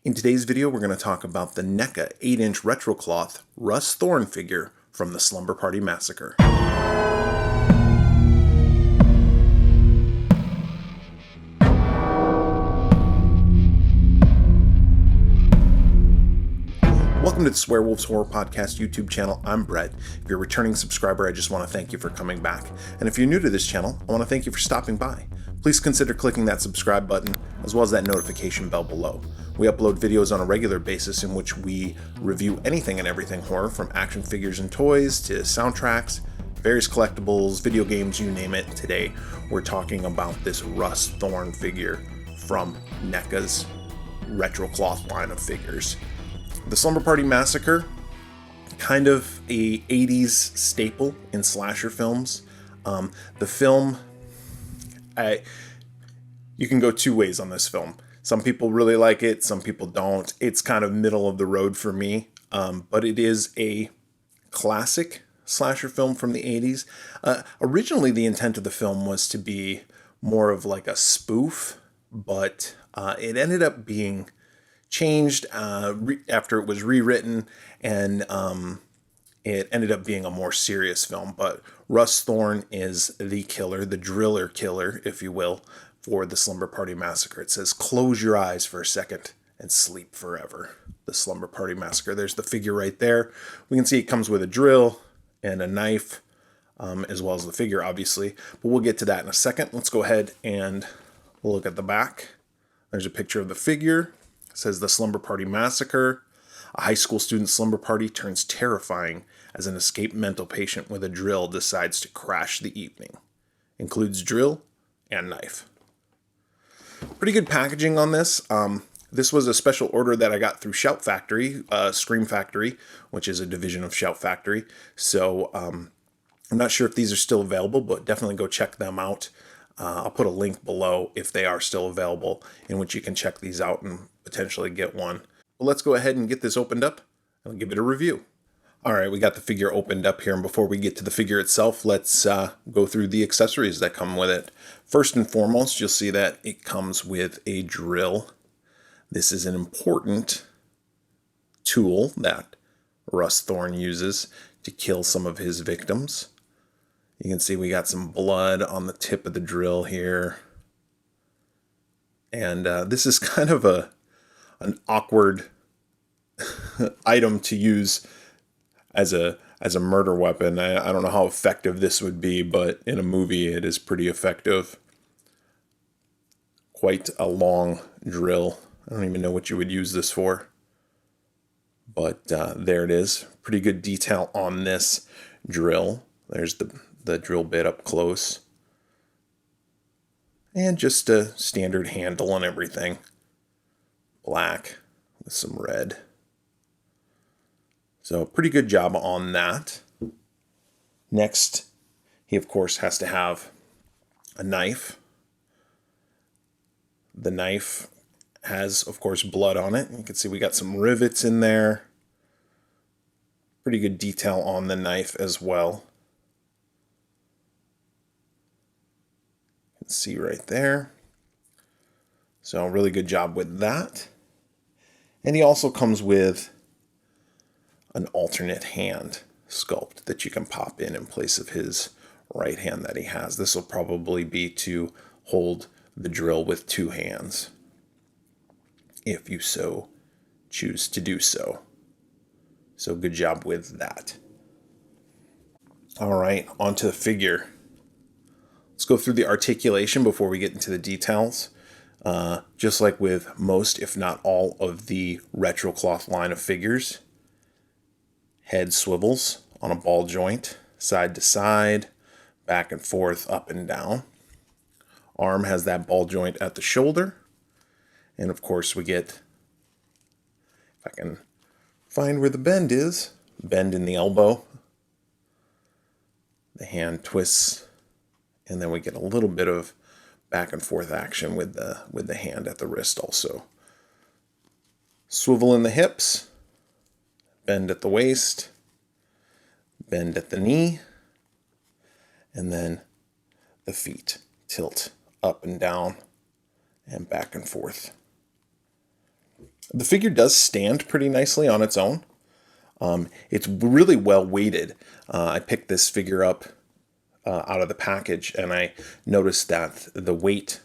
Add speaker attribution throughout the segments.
Speaker 1: In today's video, we're going to talk about the NECA 8-inch retro cloth Russ Thorn figure from the Slumber Party Massacre. Welcome to the Swearwolves Horror Podcast YouTube channel. I'm Brett. If you're a returning subscriber, I just want to thank you for coming back. And if you're new to this channel, I want to thank you for stopping by. Please consider clicking that subscribe button, as well as that notification bell below. We upload videos on a regular basis in which we review anything and everything horror, from action figures and toys to soundtracks, various collectibles, video games, you name it. Today, we're talking about this Russ Thorn figure from NECA's retro cloth line of figures. The Slumber Party Massacre, kind of a 80s staple in slasher films. The film, you can go two ways on this film. Some people really like it, some people don't. It's kind of middle of the road for me, but it is a classic slasher film from the 80s. Originally, the intent of the film was to be more of like a spoof, but it ended up being changed after it was rewritten, and it ended up being a more serious film. But Russ Thorn is the killer, the driller killer, if you will, for the Slumber Party Massacre. It says, "Close your eyes for a second and sleep forever." The Slumber Party Massacre. There's the figure right there. We can see it comes with a drill and a knife, as well as the figure, obviously. But we'll get to that in a second. Let's go ahead and look at the back. There's a picture of the figure. It says the Slumber Party Massacre. A high school student slumber party turns terrifying as an escaped mental patient with a drill decides to crash the evening. Includes drill and knife. Pretty good packaging on this. This was a special order that I got through Shout Factory, Scream Factory, which is a division of Shout Factory. So I'm not sure if these are still available, but definitely go check them out. I'll put a link below if they are still available, in which you can check these out and potentially get one. But let's go ahead and get this opened up and give it a review. All right, we got the figure opened up here, and before we get to the figure itself, let's go through the accessories that come with it. First and foremost, you'll see that it comes with a drill. This is an important tool that Russ Thorn uses to kill some of his victims. You can see we got some blood on the tip of the drill here. And this is kind of an awkward item to use as a murder weapon. I don't know how effective this would be, but in a movie it is pretty effective. Quite a long drill. I don't even know what you would use this for. But there it is. Pretty good detail on this drill. There's the drill bit up close. And just a standard handle and everything. Black with some red. So pretty good job on that. Next, he of course has to have a knife. The knife has, of course, blood on it. You can see we got some rivets in there. Pretty good detail on the knife as well. You can see right there. So really good job with that. And he also comes with an alternate hand sculpt that you can pop in place of his right hand that he has. This will probably be to hold the drill with two hands, if you so choose to do so. So good job with that. All right, on to the figure. Let's go through the articulation before we get into the details. Just like with most, if not all, of the retro cloth line of figures, head swivels on a ball joint, side to side, back and forth, up and down. Arm has that ball joint at the shoulder. And of course we get, if I can find where the bend is, bend in the elbow. The hand twists, and then we get a little bit of back and forth action with the hand at the wrist also. Swivel in the hips, bend at the waist, bend at the knee, and then the feet tilt up and down and back and forth. The figure does stand pretty nicely on its own. It's really well weighted. I picked this figure up out of the package, and I noticed that the weight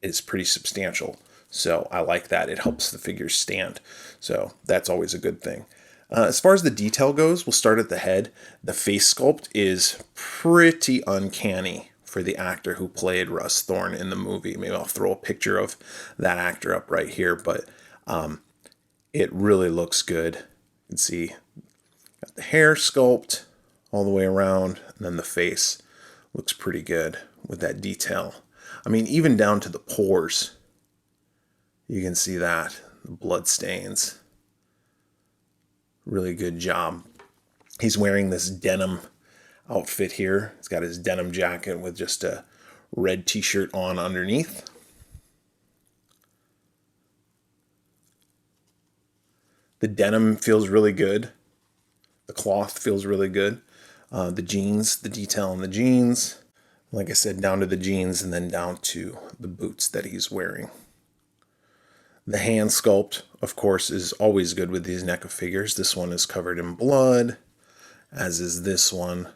Speaker 1: is pretty substantial. So I like that. It helps the figure stand. So that's always a good thing. As far as the detail goes, we'll start at the head. The face sculpt is pretty uncanny for the actor who played Russ Thorn in the movie. Maybe I'll throw a picture of that actor up right here, but it really looks good. You can see got the hair sculpt all the way around, and then the face looks pretty good with that detail. I mean, even down to the pores, you can see that, the blood stains. Really good job. He's wearing this denim outfit here. He's got his denim jacket with just a red t-shirt on underneath. The denim feels really good. The cloth feels really good. The jeans, the detail on the jeans. Like I said, down to the jeans and then down to the boots that he's wearing. The hand sculpt, of course, is always good with these NECA figures. This one is covered in blood, as is this one.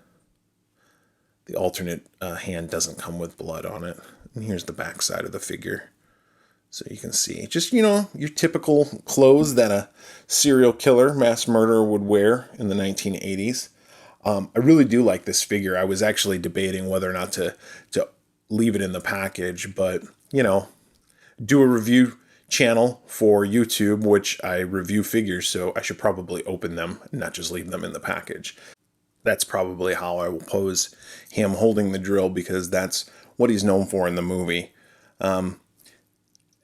Speaker 1: The alternate hand doesn't come with blood on it. And here's the back side of the figure. So you can see just, your typical clothes that a serial killer, mass murderer would wear in the 1980s. I really do like this figure. I was actually debating whether or not to leave it in the package, but, do a review channel for YouTube, which I review figures, so I should probably open them and not just leave them in the package. That's probably how I will pose him holding the drill, because that's what he's known for in the movie.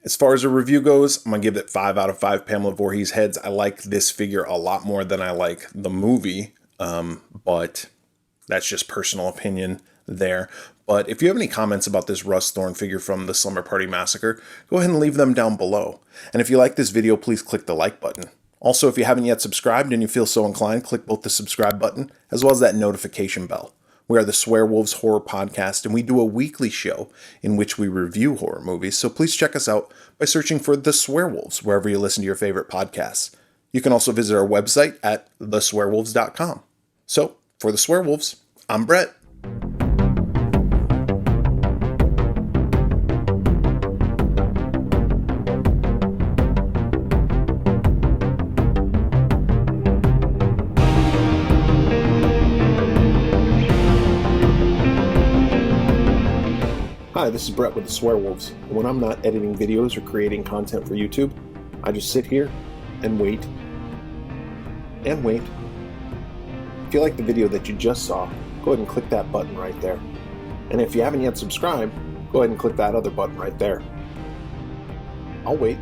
Speaker 1: As far as a review goes, I'm going to give it 5 out of 5 Pamela Voorhees heads. I like this figure a lot more than I like the movie, but that's just personal opinion there. But if you have any comments about this Russ Thorn figure from the Slumber Party Massacre, go ahead and leave them down below. And if you like this video, please click the like button. Also, if you haven't yet subscribed and you feel so inclined, click both the subscribe button as well as that notification bell. We are the Swearwolves Horror Podcast, and we do a weekly show in which we review horror movies, so please check us out by searching for The Swearwolves wherever you listen to your favorite podcasts. You can also visit our website at theswearwolves.com. So, for The Swearwolves, I'm Brett. Hi, this is Brett with the Swearwolves. And when I'm not editing videos or creating content for YouTube, I just sit here and wait. And wait. If you like the video that you just saw, go ahead and click that button right there. And if you haven't yet subscribed, go ahead and click that other button right there. I'll wait.